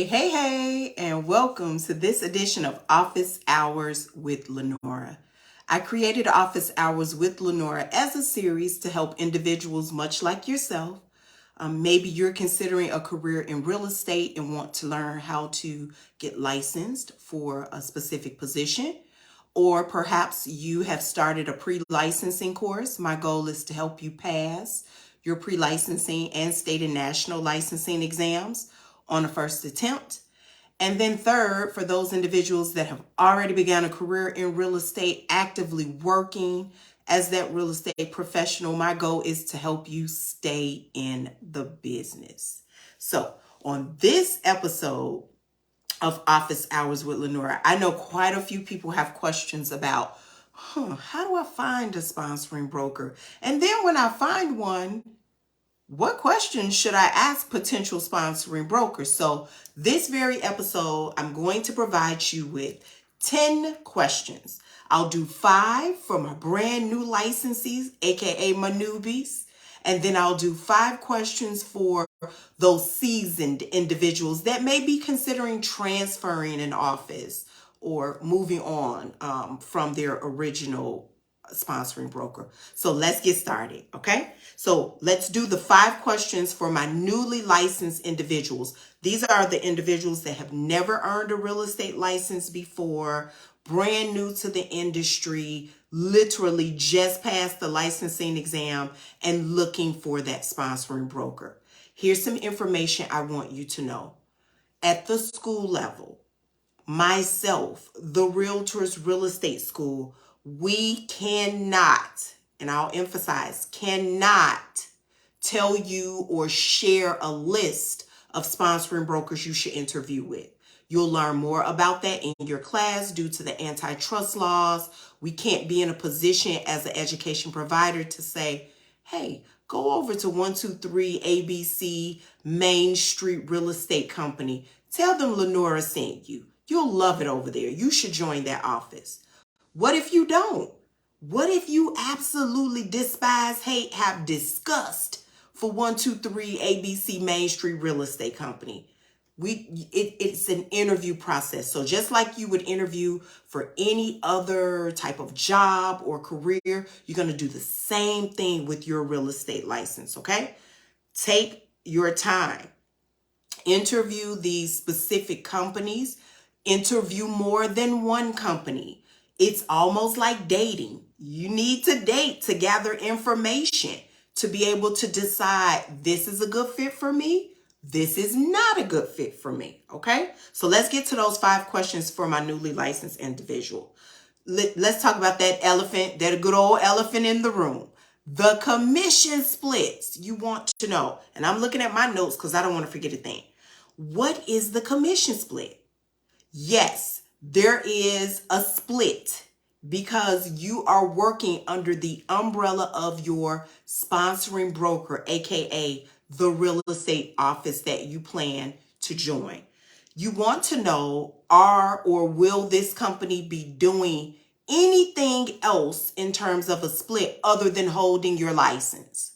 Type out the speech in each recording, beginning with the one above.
Hey, and welcome to this edition of Office Hours with Lanora. I created Office Hours with Lanora as a series to help individuals much like yourself. Maybe you're considering a career in real estate and want to learn how to get licensed for a specific position. Or perhaps you have started a pre-licensing course. My goal is to help you pass your pre-licensing and state and national licensing exams on a first attempt. And then third, for those individuals that have already begun a career in real estate, actively working as that real estate professional, my goal is to help you stay in the business. So on this episode of Office Hours with Lanora, I know quite a few people have questions about, how do I find a sponsoring broker? And then when I find one, what questions should I ask potential sponsoring brokers? So this very episode, I'm going to provide you with 10 questions. I'll do 5 for my brand new licensees, aka my newbies. And then I'll do 5 questions for those seasoned individuals that may be considering transferring an office or moving on from their original sponsoring broker. So let's get started, okay? So let's do the 5 questions for my newly licensed individuals. These are the individuals that have never earned a real estate license before, brand new to the industry, literally just passed the licensing exam and looking for that sponsoring broker. Here's some information I want you to know. At the school level, myself, the Realtors Real Estate School, we cannot, and I'll emphasize, cannot tell you or share a list of sponsoring brokers you should interview with. You'll learn more about that in your class due to the antitrust laws. We can't be in a position as an education provider to say, hey, go over to 123 ABC Main Street Real Estate Company. Tell them Lanora sent you. You'll love it over there. You should join that office. What if you don't? What if you absolutely despise, hate, have disgust for 123 ABC Main Street Real Estate Company? It's an interview process. So just like you would interview for any other type of job or career, you're going to do the same thing with your real estate license, okay? Take your time. Interview these specific companies. Interview more than one company. It's almost like dating. You need to date to gather information to be able to decide this is a good fit for me. This is not a good fit for me. Okay. So let's get to those 5 questions for my newly licensed individual. Let's talk about that elephant, that good old elephant in the room. The commission splits you want to know. And I'm looking at my notes because I don't want to forget a thing. What is the commission split? Yes, there is a split because you are working under the umbrella of your sponsoring broker, aka the real estate office that you plan to join. You want to know, are or will this company be doing anything else in terms of a split other than holding your license?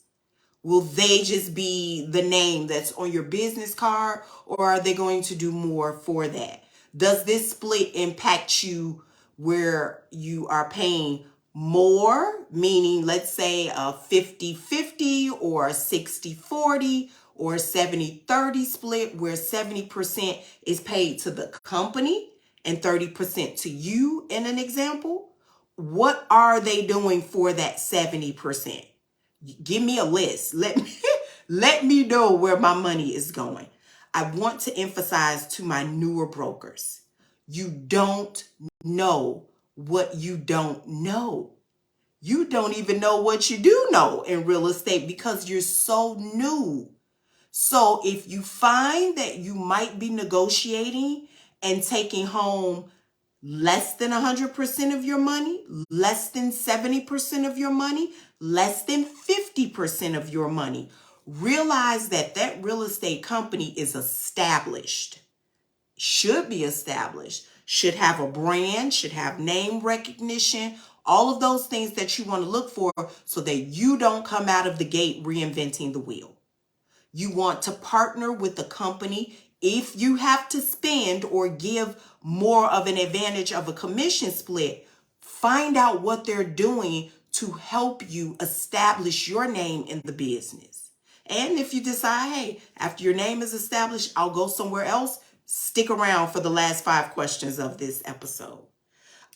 Will they just be the name that's on your business card, or are they going to do more for that? Does this split impact you where you are paying more, meaning let's say a 50-50 or a 60-40 or a 70-30 split where 70% is paid to the company and 30% to you in an example? What are they doing for that 70%? Give me a list. Let me know where my money is going. I want to emphasize to my newer brokers, you don't know what you don't know. You don't even know what you do know in real estate because you're so new. So if you find that you might be negotiating and taking home less than 100% of your money, less than 70% of your money, less than 50% of your money, realize that that real estate company is established, should be established, should have a brand, should have name recognition, all of those things that you want to look for so that you don't come out of the gate reinventing the wheel. You want to partner with a company If you have to spend or give more of an advantage of a commission split, find out what they're doing to help you establish your name in the business. And if you decide, hey, after your name is established, I'll go somewhere else, stick around for the last 5 questions of this episode.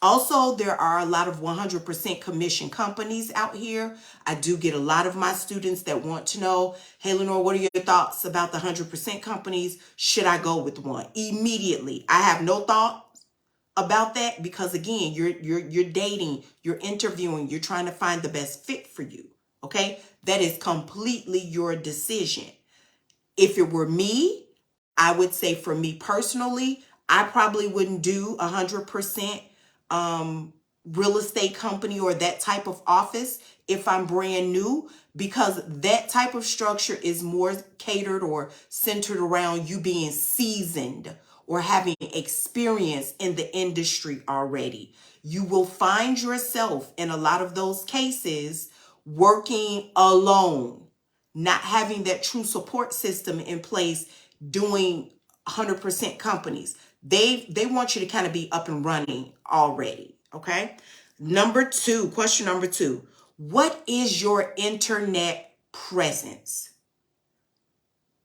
Also, there are a lot of 100% commission companies out here. I do get a lot of my students that want to know, hey, Lenore, what are your thoughts about the 100% companies? Should I go with one? Immediately, I have no thought about that because, again, you're dating, you're interviewing, you're trying to find the best fit for you, okay? That is completely your decision. If it were me, I would say for me personally, I probably wouldn't do 100% real estate company or that type of office if I'm brand new, because that type of structure is more catered or centered around you being seasoned or having experience in the industry already. You will find yourself in a lot of those cases working alone, not having that true support system in place, doing 100% companies. They want you to kind of be up and running already, okay? Question number 2. What is your internet presence?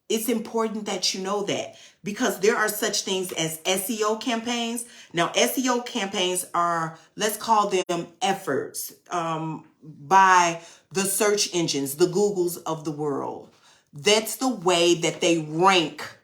It's important that you know that because there are such things as SEO campaigns. Now, SEO campaigns are, let's call them efforts by the search engines, the Googles of the world. That's the way that they rank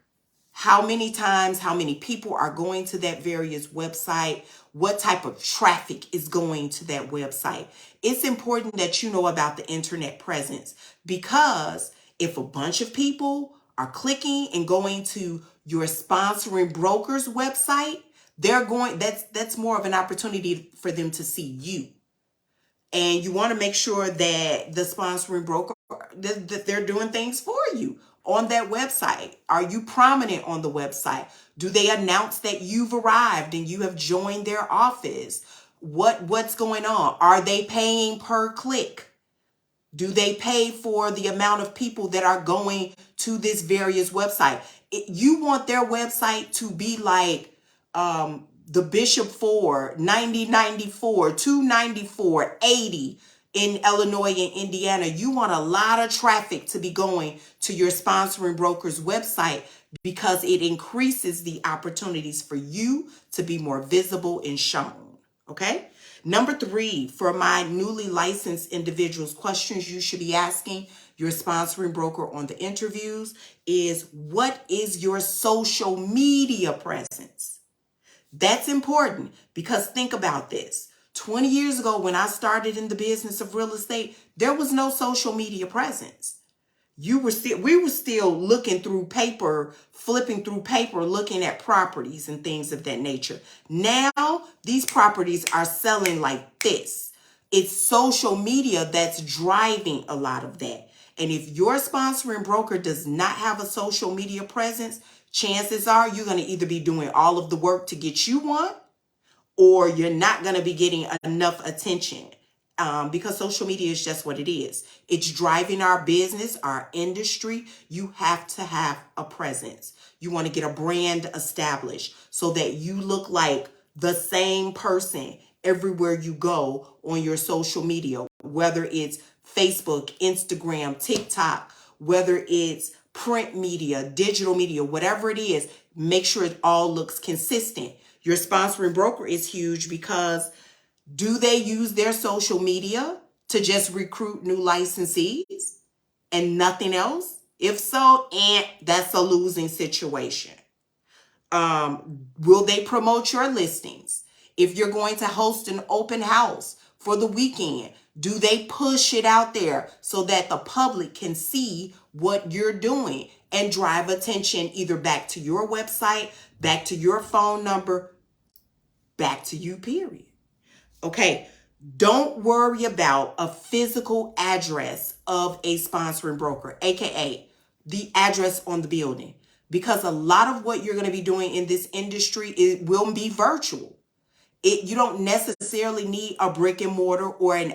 how many times, how many people are going to that various website, what type of traffic is going to that website. It's important that you know about the internet presence, because if a bunch of people are clicking and going to your sponsoring broker's website, that's more of an opportunity for them to see you. And you want to make sure that the sponsoring broker, that they're doing things for you on that website. Are you prominent on the website? Do they announce that you've arrived and you have joined their office? What's going on? Are they paying per click? Do they pay for the amount of people that are going to this various website? You want their website to be like the Bishop 4, 9094, 294, 80 in Illinois and Indiana. You want a lot of traffic to be going to your sponsoring broker's website because it increases the opportunities for you to be more visible and shown. Okay? Number 3, for my newly licensed individuals, questions you should be asking your sponsoring broker on the interviews is, what is your social media presence? That's important because think about this. 20 years ago, when I started in the business of real estate, there was no social media presence. We were still looking through paper, flipping through paper, looking at properties and things of that nature. Now, these properties are selling like this. It's social media that's driving a lot of that. And if your sponsoring broker does not have a social media presence, chances are you're going to either be doing all of the work to get you one, or you're not going to be getting enough attention. Because social media is just what it is. It's driving our business, our industry. You have to have a presence. You want to get a brand established so that you look like the same person everywhere you go on your social media, whether it's Facebook, Instagram, TikTok, whether it's print media, digital media, whatever it is, make sure it all looks consistent. Your sponsoring broker is huge because do they use their social media to just recruit new licensees and nothing else? If so, that's a losing situation. Will they promote your listings? If you're going to host an open house for the weekend, do they push it out there so that the public can see what you're doing and drive attention either back to your website, back to your phone number, back to you, period? Okay, don't worry about a physical address of a sponsoring broker, aka the address on the building, because a lot of what you're going to be doing in this industry will be virtual. You don't necessarily need a brick and mortar or an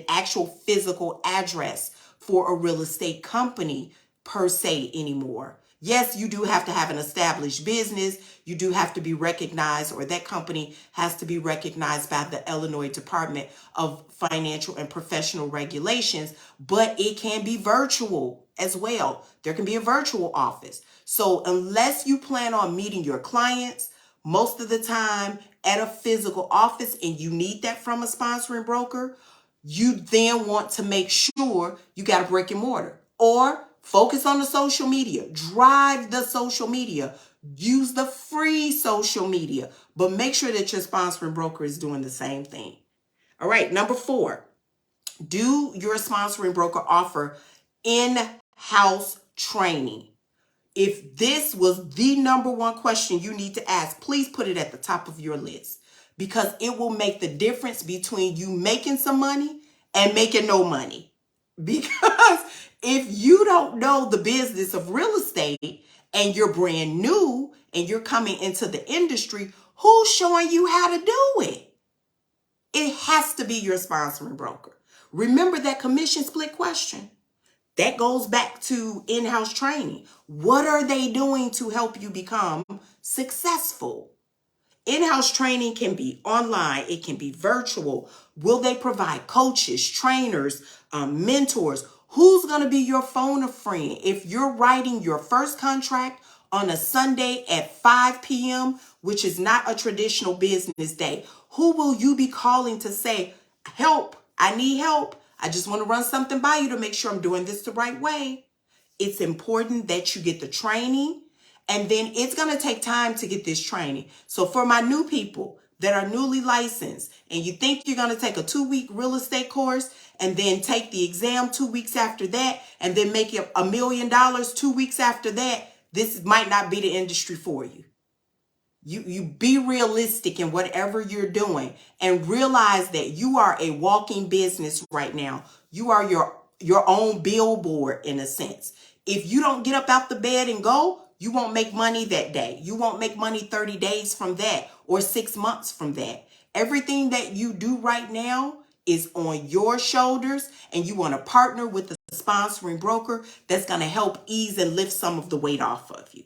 actual physical address for a real estate company per se anymore. Yes, you do have to have an established business. You do have to be recognized, or that company has to be recognized by the Illinois Department of Financial and Professional Regulations, but it can be virtual as well. There can be a virtual office. So unless you plan on meeting your clients most of the time at a physical office and you need that from a sponsoring broker, you then want to make sure you got a brick and mortar, or focus on the social media, drive the social media, use the free social media, but make sure that your sponsoring broker is doing the same thing. All right, number 4, do your sponsoring broker offer in-house training? If this was the number one question you need to ask, please put it at the top of your list, because it will make the difference between you making some money and making no money. Because if you don't know the business of real estate and you're brand new and you're coming into the industry, who's showing you how to do it? It has to be your sponsoring broker. Remember that commission split question. That goes back to in-house training. What are they doing to help you become successful? In-house training can be online. It can be virtual. Will they provide coaches, trainers, mentors? Who's going to be your phone a friend? If you're writing your first contract on a Sunday at 5 p.m., which is not a traditional business day, who will you be calling to say, help, I need help. I just want to run something by you to make sure I'm doing this the right way. It's important that you get the training, and then it's going to take time to get this training. So for my new people that are newly licensed, and you think you're going to take a 2-week real estate course and then take the exam 2 weeks after that, and then make it $1 million 2 weeks after that, this might not be the industry for you. You be realistic in whatever you're doing, and realize that you are a walking business right now. You are your own billboard in a sense. If you don't get up out the bed and go, you won't make money that day. You won't make money 30 days from that or 6 months from that. Everything that you do right now is on your shoulders, and you want to partner with the sponsoring broker that's going to help ease and lift some of the weight off of you.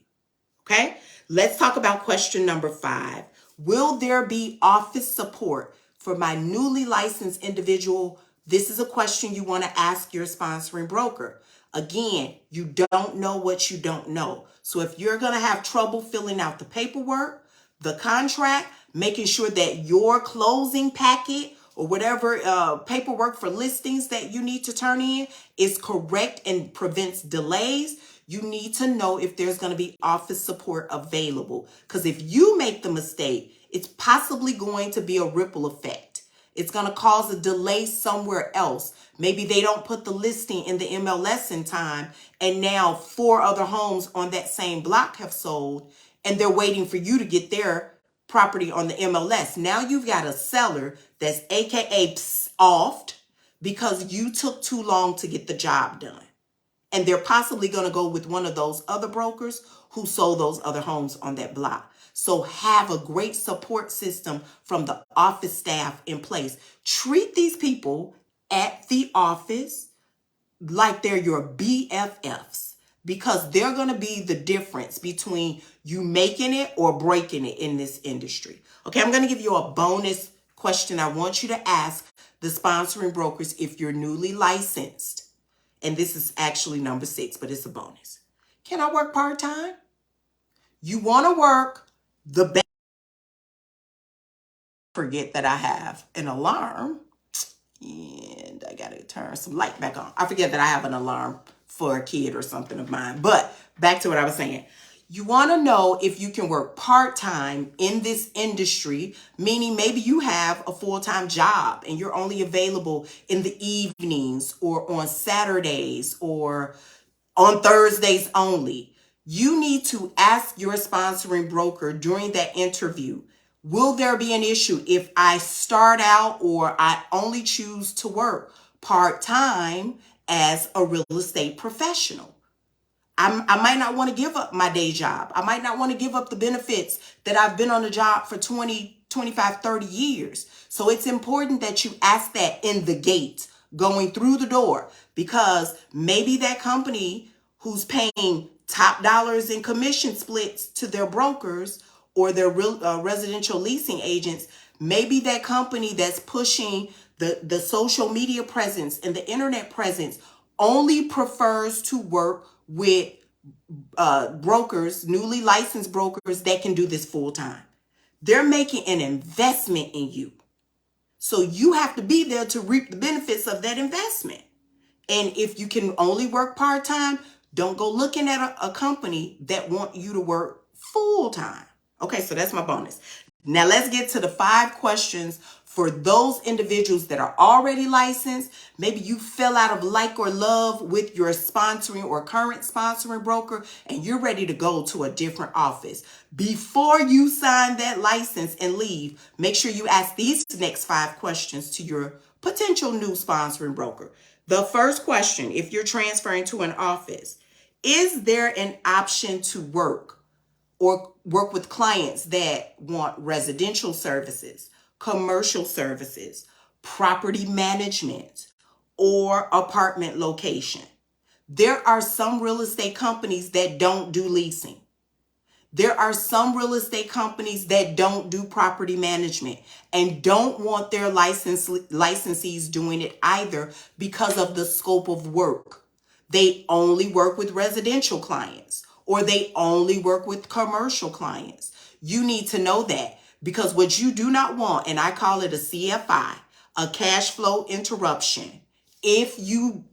Okay, let's talk about question number 5. Will there be office support for my newly licensed individual? This is a question you want to ask your sponsoring broker. Again, you don't know what you don't know. So if you're going to have trouble filling out the paperwork, the contract, making sure that your closing packet or whatever paperwork for listings that you need to turn in is correct and prevents delays, you need to know if there's going to be office support available. Because if you make the mistake, it's possibly going to be a ripple effect. It's going to cause a delay somewhere else. Maybe they don't put the listing in the MLS in time, and now 4 other homes on that same block have sold, and they're waiting for you to get their property on the MLS. Now you've got a seller that's AKA offed because you took too long to get the job done. And they're possibly going to go with one of those other brokers who sold those other homes on that block. So have a great support system from the office staff in place. Treat these people at the office like they're your BFFs, because they're going to be the difference between you making it or breaking it in this industry. Okay, I'm going to give you a bonus question I want you to ask the sponsoring brokers if you're newly licensed. And this is actually number 6, but it's a bonus. Can I work part-time? You want to work the best. Forget that I have an alarm, and I got to turn some light back on. I forget that I have an alarm for a kid or something of mine. But back to what I was saying. You want to know if you can work part-time in this industry, meaning maybe you have a full-time job and you're only available in the evenings or on Saturdays or on Thursdays only. You need to ask your sponsoring broker during that interview, will there be an issue if I start out or I only choose to work part-time as a real estate professional? I might not want to give up my day job. I might not want to give up the benefits that I've been on the job for 20, 25, 30 years. So it's important that you ask that in the gate, going through the door, because maybe that company who's paying top dollars in commission splits to their brokers or their residential leasing agents. Maybe that company that's pushing the social media presence and the internet presence only prefers to work with brokers, newly licensed brokers that can do this full time. They're making an investment in you. So you have to be there to reap the benefits of that investment. And if you can only work part-time, don't go looking at a company that want you to work full-time. Okay, so that's my bonus. Now let's get to the 5 questions for those individuals that are already licensed. Maybe you fell out of like or love with your sponsoring or current sponsoring broker and you're ready to go to a different office. Before you sign that license and leave, make sure you ask these next 5 questions to your potential new sponsoring broker. The first question, if you're transferring to an office, is there an option to work or work with clients that want residential services, commercial services, property management, or apartment location? There are some real estate companies that don't do leasing. There are some real estate companies that don't do property management and don't want their licensees doing it either because of the scope of work. They only work with residential clients or they only work with commercial clients. You need to know that, because what you do not want, and I call it a CFI, a cash flow interruption. If you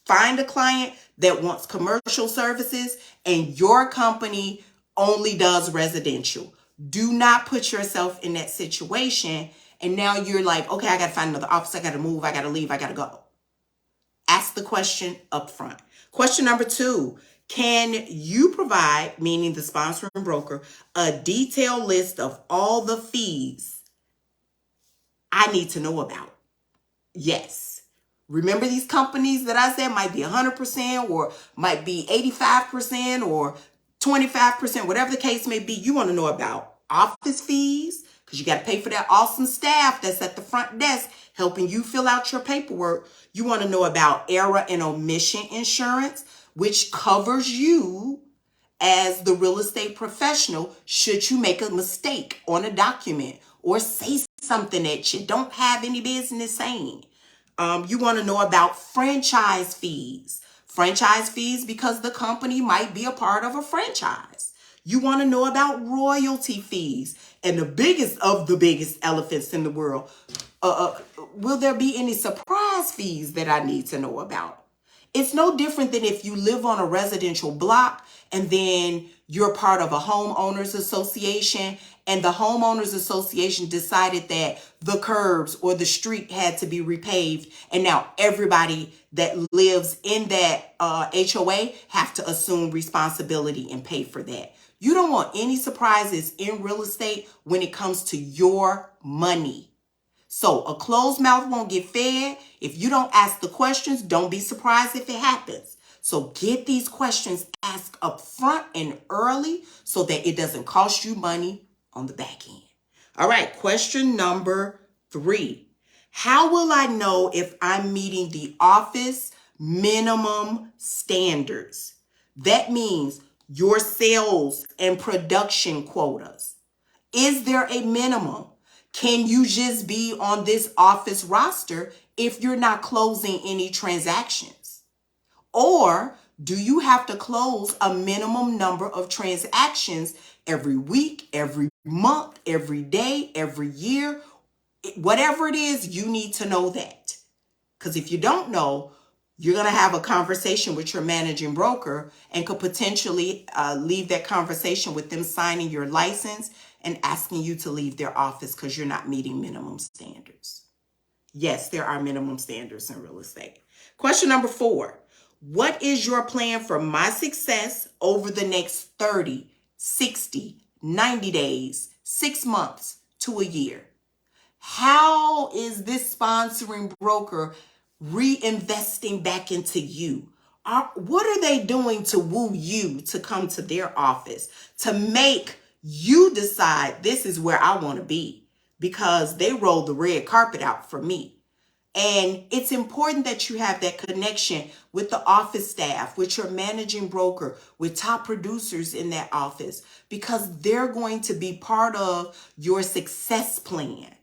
find a client that wants commercial services and your company only does residential, do not put yourself in that situation. And now you're like, okay, I got to find another office. I got to move. I got to leave. I got to go. Ask the question up front. Question number 2, can you provide, meaning the sponsoring broker, a detailed list of all the fees I need to know about? Yes. Remember, these companies that I said might be 100% or might be 85% or 25%, whatever the case may be. You want to know about office fees because you got to pay for that awesome staff that's at the front desk helping you fill out your paperwork. You want to know about error and omission insurance, which covers you as the real estate professional should you make a mistake on a document or say something that you don't have any business saying. You want to know about franchise fees. Franchise fees because the company might be a part of a franchise. You want to know about royalty fees. And the biggest of the biggest elephants in the world, will there be any surprise fees that I need to know about? It's no different than if you live on a residential block and then you're part of a homeowners association and the homeowners association decided that the curbs or the street had to be repaved. And now everybody that lives in that HOA have to assume responsibility and pay for that. You don't want any surprises in real estate when it comes to your money. So a closed mouth won't get fed. If you don't ask the questions, don't be surprised if it happens. So get these questions asked up front and early so that it doesn't cost you money on the back end. All right, question number 3. How will I know if I'm meeting the office minimum standards? That means your sales and production quotas. Is there a minimum? Can you just be on this office roster if you're not closing any transactions? Or do you have to close a minimum number of transactions every week, every month, every day, every year? Whatever it is, you need to know that. Because if you don't know, you're going to have a conversation with your managing broker and could potentially leave that conversation with them signing your license and asking you to leave their office because you're not meeting minimum standards. Yes, there are minimum standards in real estate. Question number 4. What is your plan for my success over the next 30, 60, 90 days, 6 months to a year? How is this sponsoring broker reinvesting back into you? What are they doing to woo you to come to their office, to make you decide this is where I want to be because they rolled the red carpet out for me? And it's important that you have that connection with the office staff, with your managing broker, with top producers in that office, because they're going to be part of your success plan.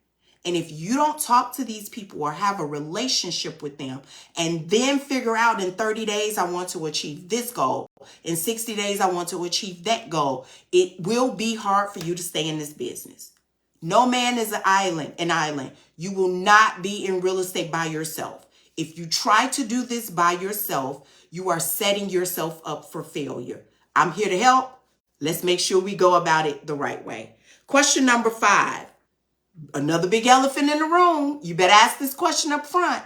And if you don't talk to these people or have a relationship with them and then figure out in 30 days, I want to achieve this goal. In 60 days, I want to achieve that goal. It will be hard for you to stay in this business. No man is an island. You will not be in real estate by yourself. If you try to do this by yourself, you are setting yourself up for failure. I'm here to help. Let's make sure we go about it the right way. Question number 5. Another big elephant in the room. You better ask this question up front.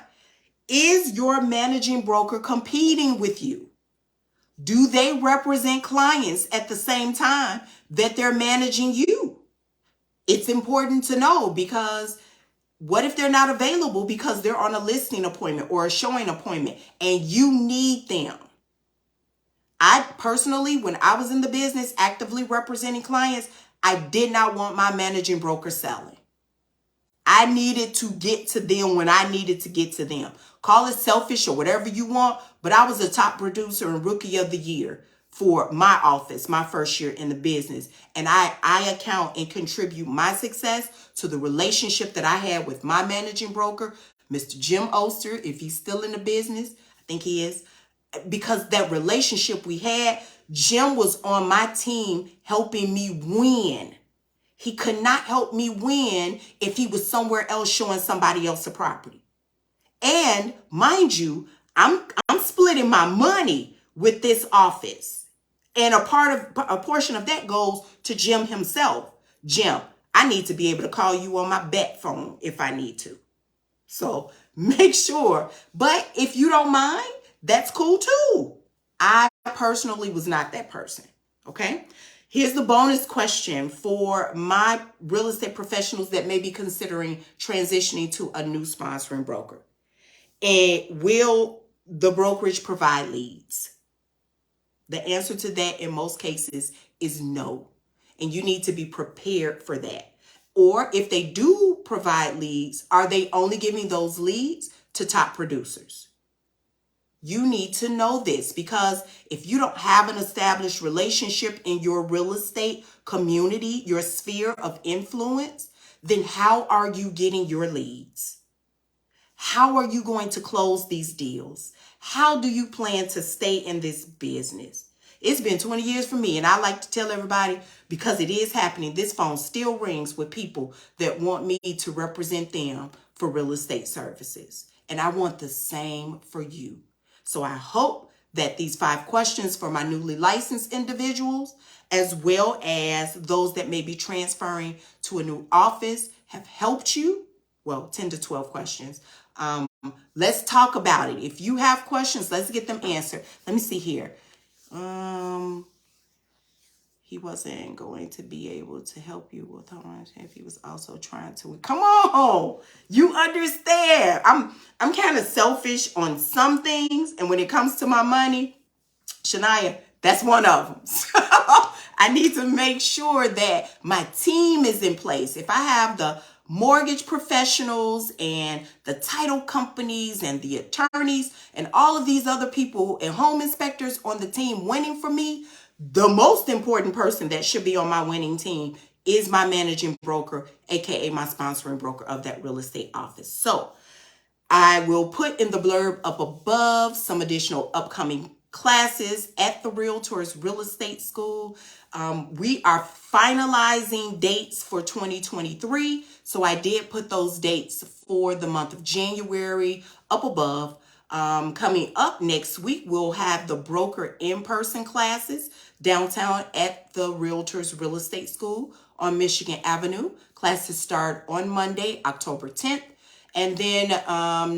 Is your managing broker competing with you? Do they represent clients at the same time that they're managing you? It's important to know, because what if they're not available because they're on a listing appointment or a showing appointment and you need them? I personally, when I was in the business actively representing clients, I did not want my managing broker selling. I needed to get to them when I needed to get to them. Call it selfish or whatever you want, but I was a top producer and rookie of the year for my office, my first year in the business. And I account and contribute my success to the relationship that I had with my managing broker, Mr. Jim Oster, if he's still in the business. I think he is. Because that relationship we had, Jim was on my team helping me win. He could not help me win if he was somewhere else showing somebody else a property. And mind you, I'm splitting my money with this office. And a portion of that goes to Jim himself. Jim, I need to be able to call you on my bet phone if I need to. So make sure. But if you don't mind, that's cool too. I personally was not that person. Okay. Here's the bonus question for my real estate professionals that may be considering transitioning to a new sponsoring broker. And will the brokerage provide leads? The answer to that in most cases is no. And you need to be prepared for that. Or if they do provide leads, are they only giving those leads to top producers? You need to know this, because if you don't have an established relationship in your real estate community, your sphere of influence, then how are you getting your leads? How are you going to close these deals? How do you plan to stay in this business? It's been 20 years for me, and I like to tell everybody, because it is happening, this phone still rings with people that want me to represent them for real estate services. And I want the same for you. So I hope that these 5 questions for my newly licensed individuals, as well as those that may be transferring to a new office, have helped you. Well, 10 to 12 questions. Let's talk about it. If you have questions, let's get them answered. Let me see here. He wasn't going to be able to help you with how much if he was also trying to. Come on, you understand. I'm kind of selfish on some things, and when it comes to my money, Shania, that's one of them. So I need to make sure that my team is in place. If I have the mortgage professionals and the title companies and the attorneys and all of these other people and home inspectors on the team winning for me, the most important person that should be on my winning team is my managing broker, aka my sponsoring broker of that real estate office. So I will put in the blurb up above some additional upcoming classes at the Realtors Real Estate School. We are finalizing dates for 2023. So I did put those dates for the month of January up above. Coming up next week, we'll have the broker in-person classes downtown at the Realtors Real Estate School on Michigan Avenue. Classes start on Monday, October 10th. And then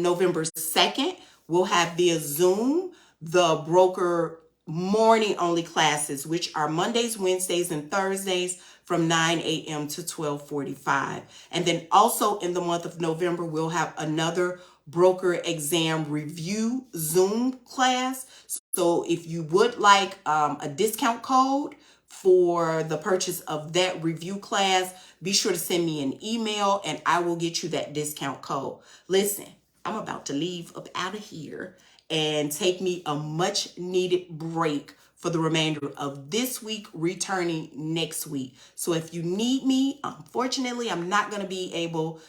November 2nd, we'll have via Zoom the broker morning only classes, which are Mondays, Wednesdays, and Thursdays from 9 a.m. to 12:45. And then also in the month of November, we'll have another broker exam review Zoom class. So if you would like a discount code for the purchase of that review class, be sure to send me an email and I will get you that discount code. Listen, I'm about to leave up out of here and take me a much needed break for the remainder of this week, returning next week. So if you need me, unfortunately, I'm not going to be able,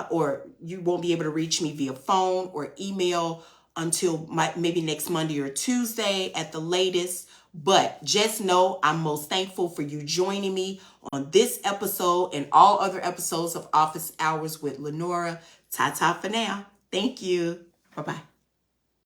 or you won't be able to reach me via phone or email until maybe next Monday or Tuesday at the latest. But just know I'm most thankful for you joining me on this episode and all other episodes of Office Hours with Lanora. Ta-ta for now. Thank you. Bye-bye.